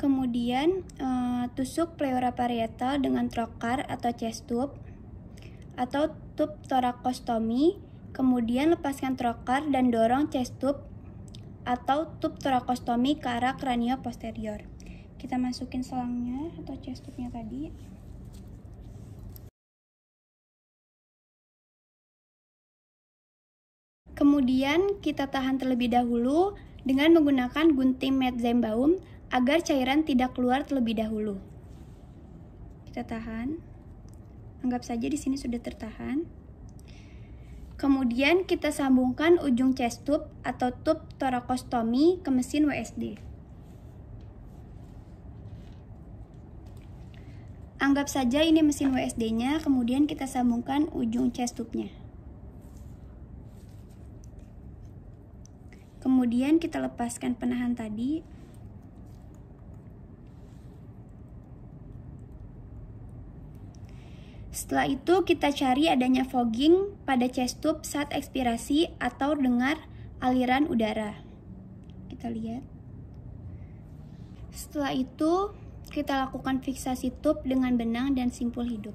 Kemudian tusuk pleura parietal dengan trokar atau chest tube atau tube torakostomi. Kemudian lepaskan trokar dan dorong chest tube atau tube torakostomi ke arah kranio posterior. Kita masukin selangnya atau chest tube-nya tadi. Kemudian kita tahan terlebih dahulu dengan menggunakan gunting Metzenbaum agar cairan tidak keluar terlebih dahulu. Kita tahan. Anggap saja di sini sudah tertahan. Kemudian kita sambungkan ujung chest tube atau tube torakostomi ke mesin WSD. Anggap saja ini mesin WSD-nya, kemudian kita sambungkan ujung chest tube-nya. Kemudian kita lepaskan penahan tadi. Setelah itu kita cari adanya fogging pada chest tube saat ekspirasi atau dengar aliran udara. Kita lihat. Setelah itu kita lakukan fiksasi tube dengan benang dan simpul hidup.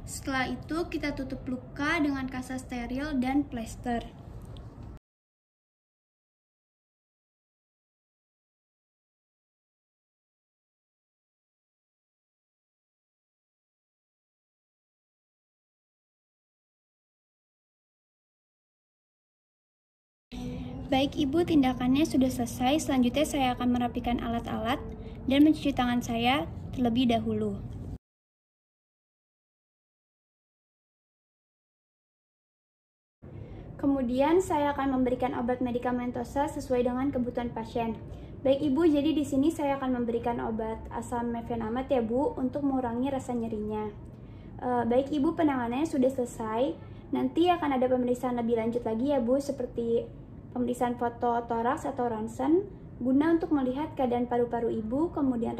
Setelah itu kita tutup luka dengan kasa steril dan plester. Baik Ibu, tindakannya sudah selesai. Selanjutnya saya akan merapikan alat-alat dan mencuci tangan saya terlebih dahulu. Kemudian saya akan memberikan obat medikamentosa sesuai dengan kebutuhan pasien. Baik Ibu, jadi di sini saya akan memberikan obat asam mefenamat ya Bu untuk mengurangi rasa nyerinya. Baik Ibu, penanganannya sudah selesai. Nanti akan ada pemeriksaan lebih lanjut lagi ya Bu, seperti pemeriksaan foto toraks atau ronsen guna untuk melihat keadaan paru-paru Ibu, kemudian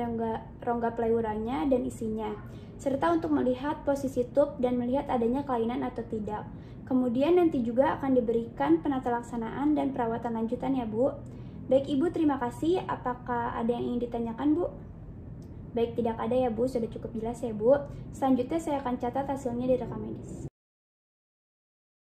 rongga pleuranya dan isinya, serta untuk melihat posisi tube dan melihat adanya kelainan atau tidak. Kemudian nanti juga akan diberikan penata laksanaan dan perawatan lanjutan ya Bu. Baik Ibu, terima kasih. Apakah ada yang ingin ditanyakan Bu? Baik, tidak ada ya Bu, sudah cukup jelas ya Bu. Selanjutnya saya akan catat hasilnya di rekam medis.